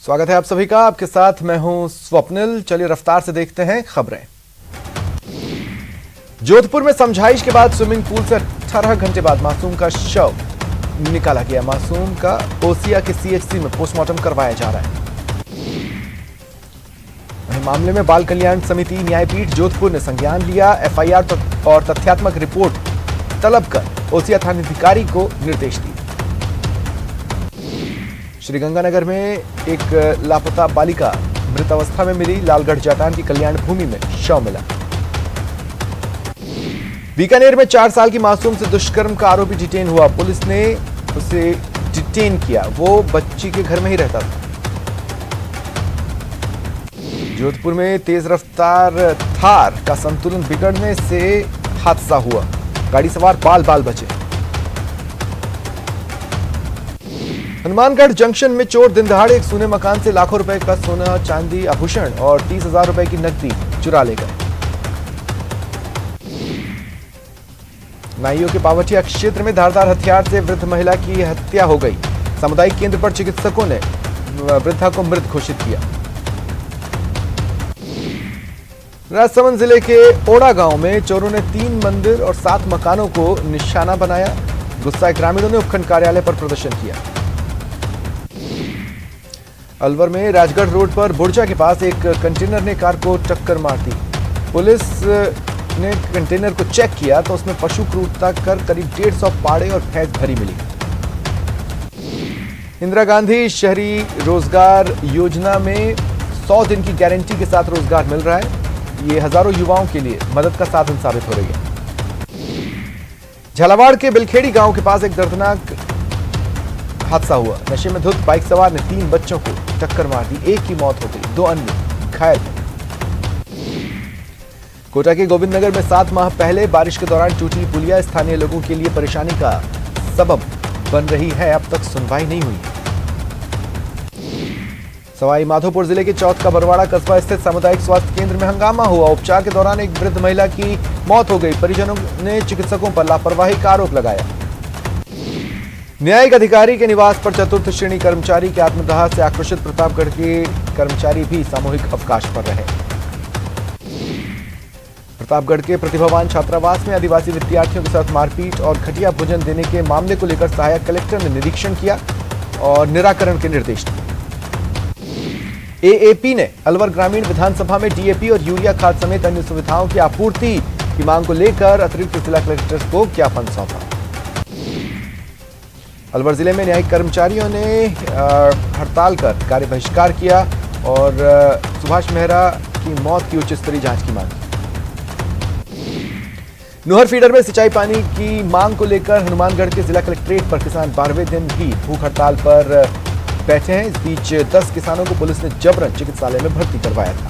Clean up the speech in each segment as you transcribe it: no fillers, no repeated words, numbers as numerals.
स्वागत है आप सभी का। आपके साथ मैं हूं स्वप्निल। चलिए रफ्तार से देखते हैं खबरें। जोधपुर में समझाइश के बाद स्विमिंग पूल से 18 घंटे बाद मासूम का शव निकाला गया। मासूम का ओसिया के सीएचसी में पोस्टमार्टम करवाया जा रहा है। वहीं मामले में बाल कल्याण समिति न्यायपीठ जोधपुर ने संज्ञान लिया। एफआईआर और तथ्यात्मक रिपोर्ट तलब कर ओसिया थानाधिकारी को निर्देश दिए। श्रीगंगानगर में एक लापता बालिका मृत अवस्था में मिली। लालगढ़ जाटान की कल्याण भूमि में शव मिला। बीकानेर में 4 साल की मासूम से दुष्कर्म का आरोपी डिटेन हुआ। पुलिस ने उसे डिटेन किया। वो बच्ची के घर में ही रहता था। जोधपुर में तेज रफ्तार थार का संतुलन बिगड़ने से हादसा हुआ। गाड़ी सवार बाल बाल बचे। हनुमानगढ़ जंक्शन में चोर दिन दहाड़े एक सोने मकान से लाखों रुपए का सोना चांदी आभूषण और 30,000 रुपए की नकदी चुरा ले गए। नाइयों के पावटिया क्षेत्र में धारदार हथियार से वृद्ध महिला की हत्या हो गई। सामुदायिक केंद्र पर चिकित्सकों ने वृद्धा को मृत घोषित किया। राजसमंद जिले के ओड़ा गांव में चोरों ने 3 मंदिर और 7 मकानों को निशाना बनाया। गुस्साए ग्रामीणों ने उपखंड कार्यालय पर प्रदर्शन किया। अलवर में राजगढ़ रोड पर बुर्जा के पास एक कंटेनर ने कार को टक्कर मार दी। पुलिस ने कंटेनर को चेक किया तो उसमें पशु क्रूरता कर करीब 150 पाड़े और भैंस भरी मिली। इंदिरा गांधी शहरी रोजगार योजना में 100 दिन की गारंटी के साथ रोजगार मिल रहा है। ये हजारों युवाओं के लिए मदद का साधन साबित हो रही है। झालावाड़ के बिलखेड़ी गांव के पास एक दर्दनाक हादसा हुआ। नशे में धुत बाइक सवार ने 3 बच्चों को टक्कर मार दी। एक की मौत हो गई, 2 अन्य घायल। कोटा के गोविंदनगर में 7 माह पहले बारिश के दौरान टूटी पुलिया स्थानीय लोगों के लिए परेशानी का सबब बन रही है। अब तक सुनवाई नहीं हुई। सवाई माधोपुर जिले के चौथ का बरवाड़ा कस्बा स्थित सामुदायिक स्वास्थ्य केंद्र में हंगामा हुआ। उपचार के दौरान एक वृद्ध महिला की मौत हो गई। परिजनों ने चिकित्सकों पर लापरवाही का आरोप लगाया। न्यायिक अधिकारी के निवास पर चतुर्थ श्रेणी कर्मचारी के आत्मदाह से आक्रोशित प्रतापगढ़ के कर्मचारी भी सामूहिक अवकाश पर रहे। प्रतापगढ़ के प्रतिभावान छात्रावास में आदिवासी विद्यार्थियों के साथ मारपीट और घटिया भोजन देने के मामले को लेकर सहायक कलेक्टर ने निरीक्षण किया और निराकरण के निर्देश दिए। एएपी ने अलवर ग्रामीण विधानसभा में डीएपी और यूरिया खाद समेत अन्य सुविधाओं की आपूर्ति की मांग को लेकर अतिरिक्त जिला कलेक्टर को ज्ञापन सौंपा। अलवर जिले में न्यायिक कर्मचारियों ने हड़ताल कर कार्य बहिष्कार किया और सुभाष मेहरा की मौत की उच्च स्तरीय जांच की मांग की। नूहर फीडर में सिंचाई पानी की मांग को लेकर हनुमानगढ़ के जिला कलेक्ट्रेट पर किसान 12वें दिन भी भूख हड़ताल पर बैठे हैं। इस बीच 10 किसानों को पुलिस ने जबरन चिकित्सालय में भर्ती करवाया था।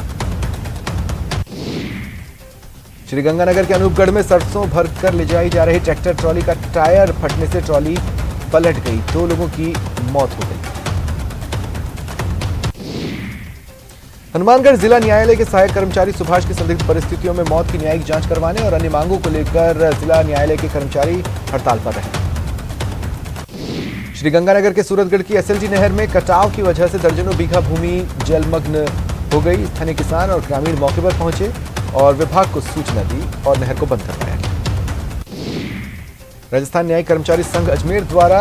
श्रीगंगानगर के अनूपगढ़ में सरसों भरकर ले जाई जा रही ट्रैक्टर ट्रॉली का टायर फटने से ट्रॉली पलट गई। 2 लोगों की मौत हो गई। हनुमानगढ़ जिला न्यायालय के सहायक कर्मचारी सुभाष की संदिग्ध परिस्थितियों में मौत की न्यायिक जांच करवाने और अन्य मांगों को लेकर जिला न्यायालय के कर्मचारी हड़ताल पर रहे। श्रीगंगानगर के सूरतगढ़ की एसएलजी नहर में कटाव की वजह से दर्जनों बीघा भूमि जलमग्न हो गई। स्थानीय किसान और ग्रामीण मौके पर पहुंचे और विभाग को सूचना दी और नहर को बंद करवाया। राजस्थान न्यायिक कर्मचारी संघ अजमेर द्वारा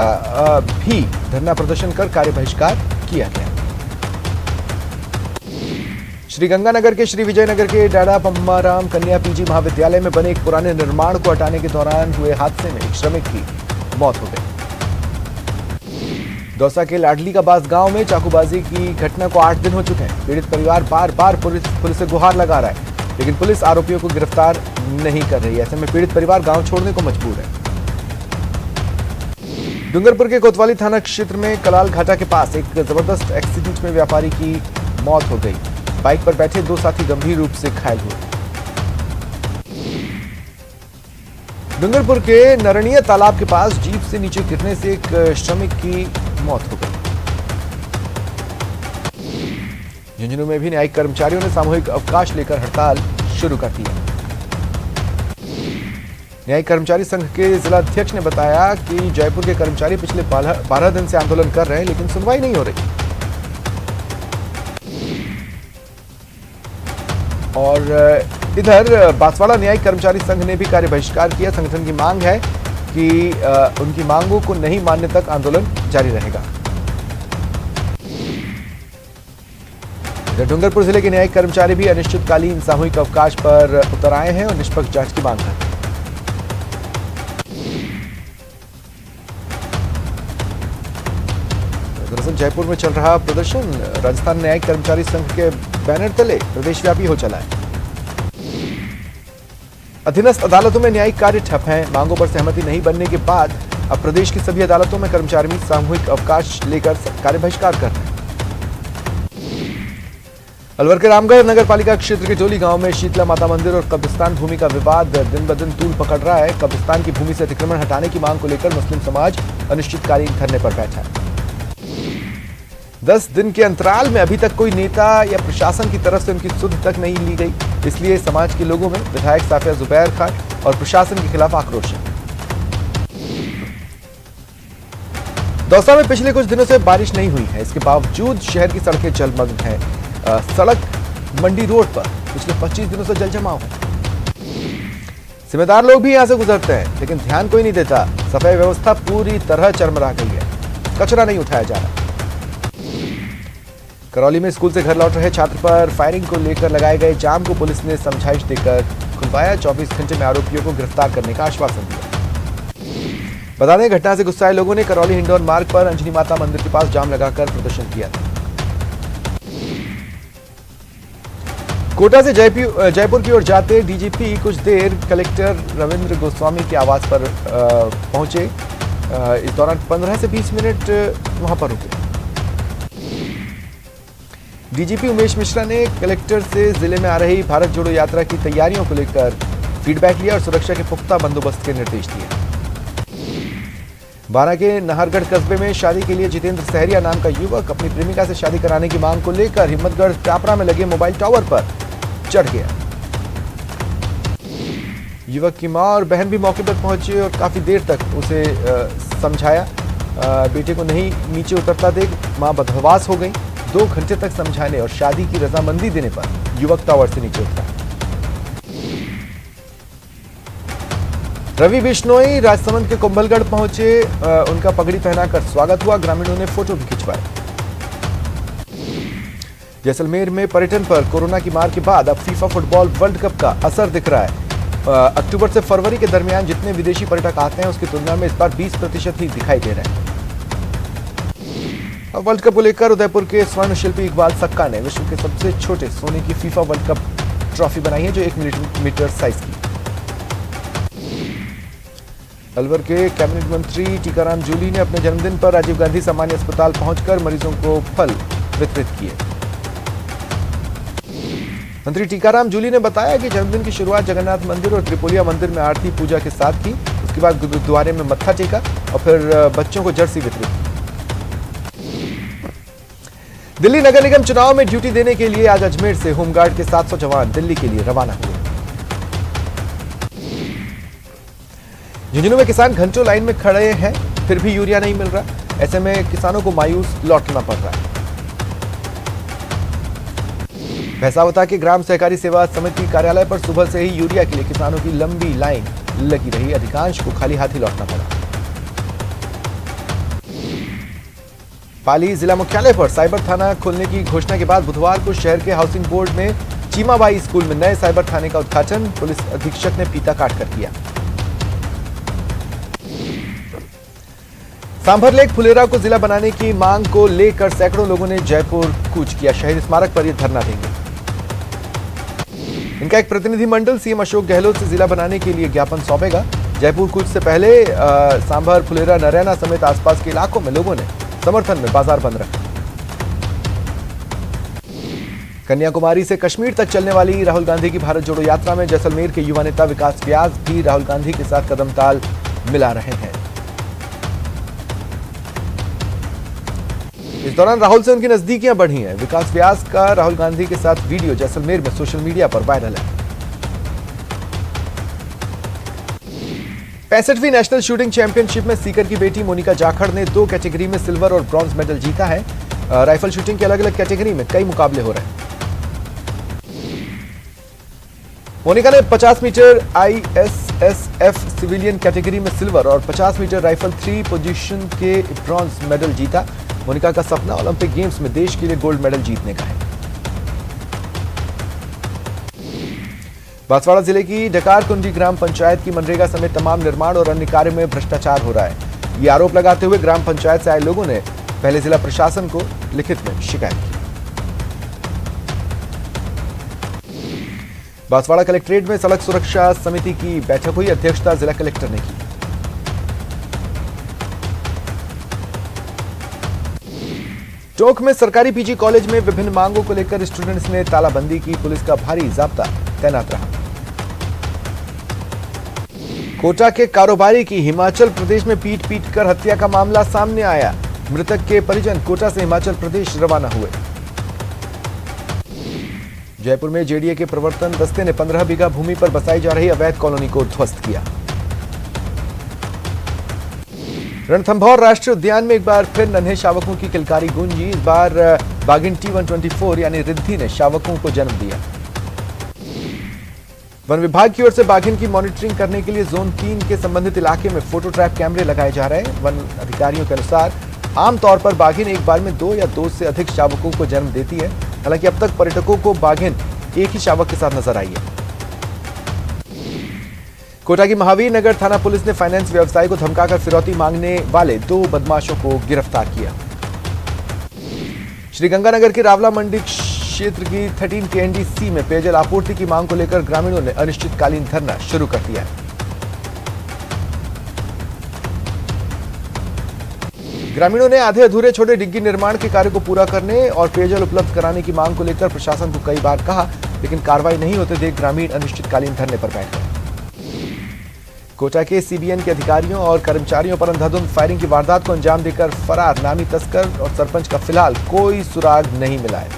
भी धरना प्रदर्शन कर कार्य बहिष्कार किया गया। श्रीगंगानगर के श्री विजयनगर के डाडा पम्माराम कन्या पीजी महाविद्यालय में बने एक पुराने निर्माण को हटाने के दौरान हुए हादसे में एक श्रमिक की मौत हो गई। दौसा के लाडली का बास गांव में चाकूबाजी की घटना को 8 दिन हो चुके हैं। पीड़ित परिवार बार बार पुलिस से गुहार लगा रहा है, लेकिन पुलिस आरोपियों को गिरफ्तार नहीं कर रही है। ऐसे में पीड़ित परिवार गांव छोड़ने को मजबूर है। डूंगरपुर के कोतवाली थाना क्षेत्र में कलाल घाटा के पास एक जबरदस्त एक्सीडेंट में व्यापारी की मौत हो गई। बाइक पर बैठे 2 साथी गंभीर रूप से घायल हुए। डूंगरपुर के नरणीय तालाब के पास जीप से नीचे गिरने से एक श्रमिक की मौत हो गई। झुंझुनू में भी न्यायिक कर्मचारियों ने सामूहिक अवकाश लेकर हड़ताल शुरू कर दी है। न्यायिक कर्मचारी संघ के जिला अध्यक्ष ने बताया कि जयपुर के कर्मचारी पिछले 12 दिन से आंदोलन कर रहे हैं, लेकिन सुनवाई नहीं हो रही। और इधर बांसवाड़ा न्यायिक कर्मचारी संघ ने भी कार्य बहिष्कार किया। संगठन की मांग है कि उनकी मांगों को नहीं मानने तक आंदोलन जारी रहेगा। डूंगरपुर जिले के न्यायिक कर्मचारी भी अनिश्चितकालीन सामूहिक अवकाश पर उतर आए हैं और निष्पक्ष जांच की मांग करते हैं। दरअसल जयपुर में चल रहा प्रदर्शन राजस्थान न्यायिक कर्मचारी संघ के बैनर तले प्रदेशव्यापी हो चला है। अधीनस्थ अदालतों में न्यायिक कार्य ठप हैं। मांगों पर सहमति नहीं बनने के बाद अब प्रदेश की सभी अदालतों में कर्मचारी सामूहिक अवकाश लेकर कार्य बहिष्कार कर रहे हैं। अलवर के रामगढ़ नगर पालिका क्षेत्र के जोली गांव में शीतला माता मंदिर और कब्रिस्तान भूमि का विवाद दिन ब दिन तूल पकड़ रहा है। कब्रिस्तान की भूमि से अतिक्रमण हटाने की मांग को लेकर मुस्लिम समाज अनिश्चितकालीन धरने पर बैठा है। 10 दिन के अंतराल में अभी तक कोई नेता या प्रशासन की तरफ से उनकी सुध तक नहीं ली गई, इसलिए समाज के लोगों में विधायक साफिया जुबैर खान और प्रशासन के खिलाफ आक्रोश है। दौसा में पिछले कुछ दिनों से बारिश नहीं हुई है, इसके बावजूद शहर की सड़कें जलमग्न हैं। सड़क मंडी रोड पर पिछले 25 दिनों से जल जमाव है। जिम्मेदार लोग भी यहां से गुजरते हैं, लेकिन ध्यान कोई नहीं देता। सफाई व्यवस्था पूरी तरह चरमरा गई है, कचरा नहीं उठाया जा रहा। करौली में स्कूल से घर लौट रहे छात्र पर फायरिंग को लेकर लगाए गए जाम को पुलिस ने समझाइश देकर खुलवाया। 24 घंटे में आरोपियों को गिरफ्तार करने का आश्वासन दिया। बता दें, घटना से गुस्साए लोगों ने करौली हिंडौन मार्ग पर अंजनी माता मंदिर के पास जाम लगाकर प्रदर्शन किया। कोटा से जयपुर की ओर जाते डीजीपी कुछ देर कलेक्टर रविंद्र गोस्वामी के आवास पर पहुंचे। इस दौरान 15 से 20 मिनट वहां पर रुके। डीजीपी उमेश मिश्रा ने कलेक्टर से जिले में आ रही भारत जोड़ो यात्रा की तैयारियों को लेकर फीडबैक लिया और सुरक्षा के पुख्ता बंदोबस्त के निर्देश दिए। बारां के नाहरगढ़ कस्बे में शादी के लिए जितेंद्र सहरिया नाम का युवक अपनी प्रेमिका से शादी कराने की मांग को लेकर हिम्मतगढ़ टापरा में लगे मोबाइल टावर पर चढ़ गया। युवक की मां और बहन भी मौके पर पहुंचे और काफी देर तक उसे समझाया। बेटे को नहीं नीचे उतरता देख मां बदहवास हो गई। 2 घंटे तक समझाने और शादी की रजामंदी देने पर युवक टावर से नीचे उतरा। रवि बिश्नोई राजसमंद के कुंभलगढ़ पहुंचे। उनका पगड़ी पहनाकर स्वागत हुआ। ग्रामीणों ने फोटो भी खिंचवाए। जैसलमेर में पर्यटन पर कोरोना की मार के बाद अब फीफा फुटबॉल वर्ल्ड कप का असर दिख रहा है। अक्टूबर से फरवरी के दरमियान जितने विदेशी पर्यटक आते हैं उसकी तुलना में इस बार 20% ही दिखाई दे रहे हैं। अब वर्ल्ड कप को लेकर उदयपुर के स्वर्ण शिल्पी इकबाल सक्का ने विश्व के सबसे छोटे सोने की फीफा वर्ल्ड कप ट्रॉफी बनाई है, जो 1 मिलीमीटर साइज की। अलवर के कैबिनेट मंत्री टीकाराम जूली ने अपने जन्मदिन पर राजीव गांधी सामान्य अस्पताल पहुंचकर मरीजों को फल वितरित किए। मंत्री टीकाराम जूली ने बताया कि जन्मदिन की शुरुआत जगन्नाथ मंदिर और त्रिपोलिया मंदिर में आरती पूजा के साथ की। उसके बाद गुरुद्वारे में मत्था टेका और फिर बच्चों को जर्सी वितरित की। दिल्ली नगर निगम चुनाव में ड्यूटी देने के लिए आज अजमेर से होमगार्ड के 700 जवान दिल्ली के लिए रवाना हुए। झुंझुनू में किसान घंटों लाइन में खड़े हैं, फिर भी यूरिया नहीं मिल रहा। ऐसे में किसानों को मायूस लौटना पड़ रहा है। भैंसावता के ग्राम सहकारी सेवा समिति कार्यालय पर सुबह से ही यूरिया के लिए किसानों की लंबी लाइन लगी रही। अधिकांश को खाली हाथ ही लौटना पड़ा। पाली जिला मुख्यालय पर साइबर थाना खोलने की घोषणा के बाद बुधवार को शहर के हाउसिंग बोर्ड में चीमाबाई स्कूल में नए साइबर थाने का उद्घाटन पुलिस अधीक्षक ने फीता काटकर किया। सांभर लेक फुलेरा को जिला बनाने की मांग को लेकर सैकड़ों लोगों ने जयपुर कूच किया। शहीद स्मारक पर यह धरना देंगे। इनका एक प्रतिनिधिमंडल सीएम अशोक गहलोत से जिला बनाने के लिए ज्ञापन सौंपेगा। जयपुर कूच से पहले सांभर, फुलेरा, नरैना समेत आसपास के इलाकों में लोगों ने समर्थन में बाजार बंद रखा। कन्याकुमारी से कश्मीर तक चलने वाली राहुल गांधी की भारत जोड़ो यात्रा में जैसलमेर के युवा नेता विकास व्यास भी राहुल गांधी के साथ कदम ताल मिला रहे हैं। इस दौरान राहुल से उनकी नजदीकियां बढ़ी हैं। विकास व्यास का राहुल गांधी के साथ वीडियो जैसलमेर में सोशल मीडिया पर वायरल है। 65वीं नेशनल शूटिंग चैंपियनशिप में सीकर की बेटी मोनिका जाखड़ ने 2 कैटेगरी में सिल्वर और ब्रॉन्ज मेडल जीता है। राइफल शूटिंग के अलग अलग कैटेगरी में कई मुकाबले हो रहे हैं। मोनिका ने 50 मीटर ISSF सिविलियन कैटेगरी में सिल्वर और 50 मीटर राइफल 3 पोजीशन के ब्रॉन्ज मेडल जीता। मोनिका का सपना ओलंपिक गेम्स में देश के लिए गोल्ड मेडल जीतने का है। बांसवाड़ा जिले की डकारकुंडी ग्राम पंचायत की मनरेगा समेत तमाम निर्माण और अन्य कार्य में भ्रष्टाचार हो रहा है। ये आरोप लगाते हुए ग्राम पंचायत से आए लोगों ने पहले जिला प्रशासन को लिखित में शिकायत की। बांसवाड़ा कलेक्ट्रेट में सड़क सुरक्षा समिति की बैठक हुई। अध्यक्षता जिला कलेक्टर ने की। टोंक में सरकारी पीजी कॉलेज में विभिन्न मांगों को लेकर स्टूडेंट्स ने तालाबंदी की। पुलिस का भारी जाब्ता तैनात रहा। कोटा के कारोबारी की हिमाचल प्रदेश में पीट कर हत्या का मामला सामने आया। मृतक के परिजन कोटा से हिमाचल प्रदेश रवाना हुए। जयपुर में जेडीए के प्रवर्तन दस्ते ने 15 बीघा भूमि पर बसाई जा रही अवैध कॉलोनी को ध्वस्त किया। रणथंभौर राष्ट्रीय उद्यान में एक बार फिर नन्हे शावकों की किलकारी गूंजी। इस बार बाघिन T124 यानी रिद्धि ने शावकों को जन्म दिया। वन विभाग की ओर से बाघिन की मॉनिटरिंग करने के लिए जोन 3 के संबंधित इलाके में फोटो ट्रैप कैमरे लगाए जा रहे हैं। वन अधिकारियों के अनुसार आमतौर पर बाघिन एक बार में 2 या 2 से अधिक शावकों को जन्म देती है। हालांकि अब तक पर्यटकों को बाघिन एक ही शावक के साथ नजर आई है। कोटा की महावीर नगर थाना पुलिस ने फाइनेंस व्यवसायी को धमकाकर फिरौती मांगने वाले 2 बदमाशों को गिरफ्तार किया। श्रीगंगानगर के रावला मंडी क्षेत्र की 13 KNDC में पेयजल आपूर्ति की मांग को लेकर ग्रामीणों ने अनिश्चितकालीन धरना शुरू कर दिया है। ग्रामीणों ने आधे अधूरे छोटे डिग्गी निर्माण के कार्य को पूरा करने और पेयजल उपलब्ध कराने की मांग को लेकर प्रशासन को कई बार कहा, लेकिन कार्रवाई नहीं होते देख ग्रामीण अनिश्चितकालीन धरने पर बैठ गए। कोटा के CBN के अधिकारियों और कर्मचारियों पर अंधाधुंध फायरिंग की वारदात को अंजाम देकर फरार नामी तस्कर और सरपंच का फिलहाल कोई सुराग नहीं मिला है।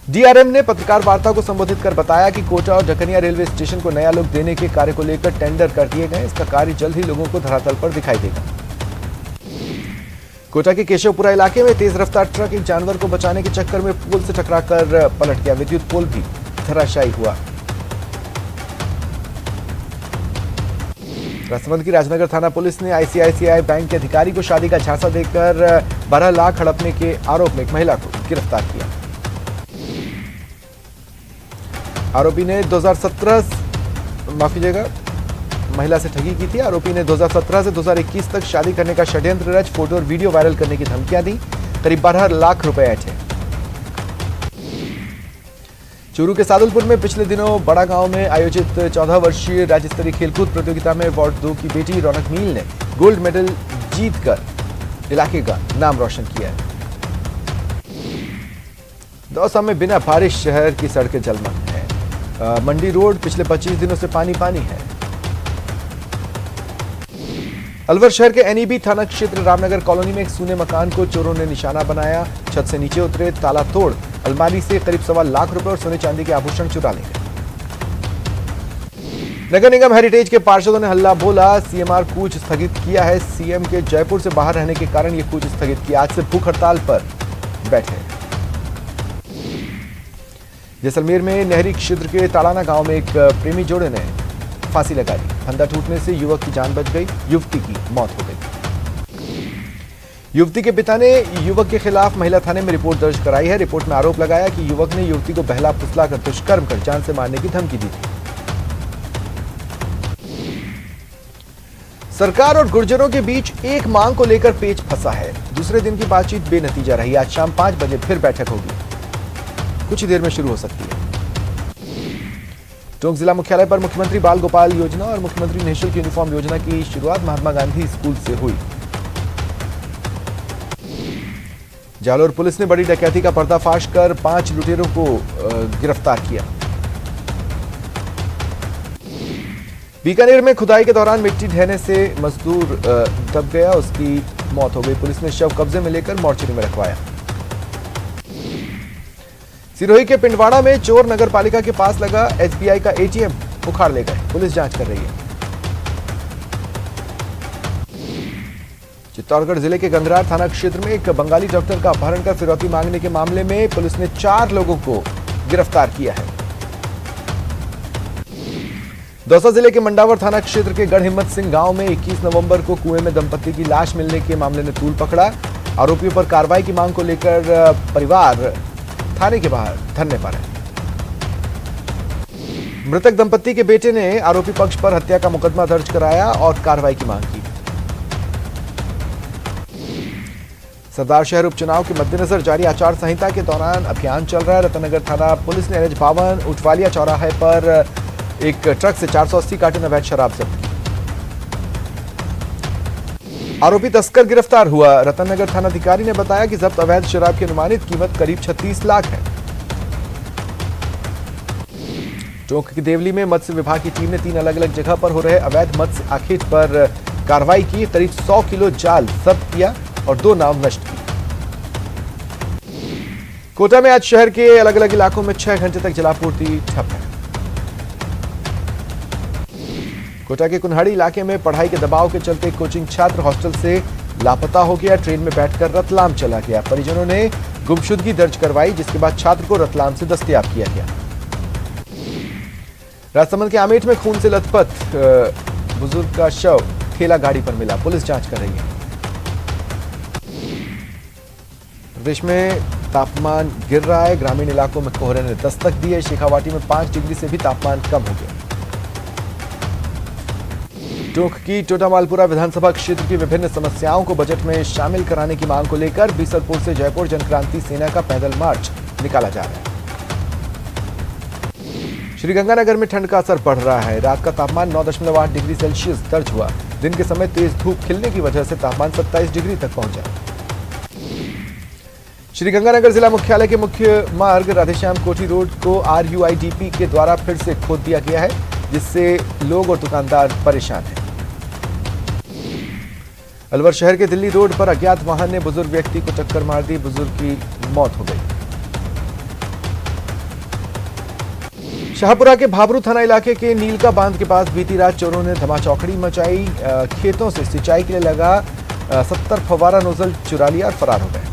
DRM ने पत्रकार वार्ता को संबोधित कर बताया कि कोटा और ढकनिया रेलवे स्टेशन को नया लुक देने के कार्य को लेकर टेंडर कर दिए गए। इसका कार्य जल्द ही लोगों को धरातल पर दिखाई देगा। कोटा के केशवपुरा इलाके में तेज रफ्तार ट्रक एक जानवर को बचाने के चक्कर में पुल से टकराकर पलट गया। विद्युत पोल भी धराशायी हुआ। राजसमंद की राजनगर थाना पुलिस ने ICICI बैंक के अधिकारी को शादी का झांसा देकर 12 लाख हड़पने के आरोप में एक महिला को गिरफ्तार किया। आरोपी ने 2017 महिला से ठगी की थी। आरोपी ने 2017 से 2021 तक शादी करने का षड्यंत्र रच फोटो और वीडियो वायरल करने की धमकियां दी। करीब 12 लाख रुपए ऐंठे। चूरू के सादुलपुर में पिछले दिनों बड़ा गांव में आयोजित 14 वर्षीय राज्य स्तरीय खेलकूद प्रतियोगिता में वार्ड 2 की बेटी रौनक मील ने गोल्ड मेडल जीतकर इलाके का नाम रोशन किया है। दौसा में बिना बारिश शहर की सड़कें जलमग्न हैं। मंडी रोड पिछले 25 दिनों से पानी है। अलवर शहर के NEB थाना क्षेत्र रामनगर कॉलोनी में एक सूने मकान को चोरों ने निशाना बनाया। छत से नीचे उतरे, ताला तोड़ अलमारी से करीब 1.25 लाख रुपए और सोने चांदी के आभूषण चुरा ले गए। नगर निगम हेरिटेज के पार्षदों ने हल्ला बोला। CMR कूच स्थगित किया है। CM के जयपुर से बाहर रहने के कारण यह कूच स्थगित किया। आज से भूख हड़ताल पर बैठे। जैसलमेर में नहरी क्षेत्र के ताड़ाना गांव में एक प्रेमी जोड़े ने फांसी लगा ली। फंदा टूटने से युवक की जान बच गई, युवती की मौत हो गई। युवती के पिता ने युवक के खिलाफ महिला थाने में रिपोर्ट दर्ज कराई है। रिपोर्ट में आरोप लगाया कि युवक ने युवती को बहला फुसला कर दुष्कर्म कर जान से मारने की धमकी दी थी। सरकार और गुर्जरों के बीच एक मांग को लेकर पेच फंसा है। दूसरे दिन की बातचीत बेनतीजा रही। आज शाम 5 बजे फिर बैठक होगी, कुछ ही देर में शुरू हो सकती है। टोंक जिला मुख्यालय पर मुख्यमंत्री बाल गोपाल योजना और मुख्यमंत्री निःशुल्क यूनिफॉर्म योजना की शुरुआत महात्मा गांधी स्कूल से हुई। जालोर पुलिस ने बड़ी डकैती का पर्दाफाश कर 5 लुटेरों को गिरफ्तार किया। बीकानेर में खुदाई के दौरान मिट्टी ढहने से मजदूर दब गया, उसकी मौत हो गई। पुलिस ने शव कब्जे में लेकर मोर्चरी में रखवाया। सिरोही के पिंडवाड़ा में चोर नगर पालिका के पास लगा SBI का ATM उखाड़ ले गए। पुलिस जांच कर रही है। चित्तौड़गढ़ जिले के गंगरार थाना क्षेत्र में एक बंगाली डॉक्टर का अपहरण कर फिरौती मांगने के मामले में पुलिस ने 4 लोगों को गिरफ्तार किया है। दौसा जिले के मंडावर थाना क्षेत्र के गढ़ हिम्मत सिंह गांव में 21 नवंबर को कुएं में दंपति की लाश मिलने के मामले ने तूल पकड़ा। आरोपियों पर कार्रवाई की मांग को लेकर परिवार थाने के बाहर धरने पर है। मृतक दंपति के बेटे ने आरोपी पक्ष पर हत्या का मुकदमा दर्ज कराया और कार्रवाई की मांग की। सरदार शहर उपचुनाव के मद्देनजर जारी आचार संहिता के दौरान अभियान चल रहा है। रतनगर थाना पुलिस ने NH 52 उठवालिया चौराहे पर एक ट्रक से 480 कार्टन अवैध शराब जब्त की। आरोपी तस्कर गिरफ्तार हुआ। रतनगर थानाधिकारी ने बताया कि जब्त अवैध शराब की अनुमानित कीमत करीब 36 लाख है। टोंक की देवली में मत्स्य विभाग की टीम ने 3 अलग अलग जगह पर हो रहे अवैध मत्स्य आखेट पर कार्रवाई की। करीब 100 किलो जाल जब्त किया और 2 नाव नष्ट की। कोटा में आज शहर के अलग अलग इलाकों में 6 घंटे तक जलापूर्ति ठप है। कोटा के कुन्हाड़ी इलाके में पढ़ाई के दबाव के चलते कोचिंग छात्र हॉस्टल से लापता हो गया। ट्रेन में बैठकर रतलाम चला गया। परिजनों ने गुमशुदगी दर्ज करवाई, जिसके बाद छात्र को रतलाम से दस्तयाब किया गया। राजसमंद के आमेठ में खून से लथपथ बुजुर्ग का शव ठेला गाड़ी पर मिला। पुलिस जांच कर रही है। प्रदेश में तापमान गिर रहा है। ग्रामीण इलाकों में कोहरे ने दस्तक दी है। शेखावाटी में 5 डिग्री से भी तापमान कम हो गया। टोंक की टोटामालपुरा विधानसभा क्षेत्र की विभिन्न समस्याओं को बजट में शामिल कराने की मांग को लेकर बीसलपुर से जयपुर जनक्रांति सेना का पैदल मार्च निकाला जा रहा है। श्रीगंगानगर में ठंड का असर बढ़ रहा है। रात का तापमान 9.8 डिग्री सेल्सियस दर्ज हुआ। दिन के समय तेज धूप खिलने की वजह से तापमान 27 डिग्री तक पहुंचा। श्रीगंगानगर जिला मुख्यालय के मुख्य मार्ग राधेश्याम कोठी रोड को RUIDP के द्वारा फिर से खोद दिया गया है, जिससे लोग और दुकानदार परेशान हैं। अलवर शहर के दिल्ली रोड पर अज्ञात वाहन ने बुजुर्ग व्यक्ति को टक्कर मार दी। बुजुर्ग की मौत हो गई। शाहपुरा के भाबरू थाना इलाके के नीलका बांध के पास बीती रात चोरों ने धमाचौकड़ी मचाई। खेतों से सिंचाई के लिए लगा 70 फव्वारा नोजल चुरा लिया और फरार हो गए।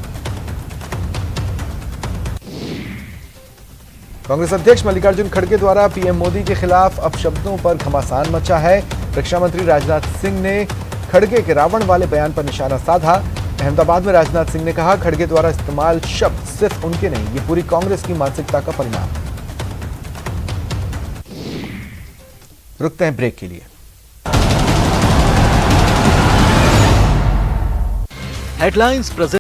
कांग्रेस अध्यक्ष मल्लिकार्जुन खड़गे द्वारा PM मोदी के खिलाफ अपशब्दों पर घमासान मचा है। रक्षा मंत्री राजनाथ सिंह ने खड़गे के रावण वाले बयान पर निशाना साधा। अहमदाबाद में राजनाथ सिंह ने कहा, खड़गे द्वारा इस्तेमाल शब्द सिर्फ उनके नहीं, ये पूरी कांग्रेस की मानसिकता का परिणाम। रुकते हैं ब्रेक के लिए। Headlines present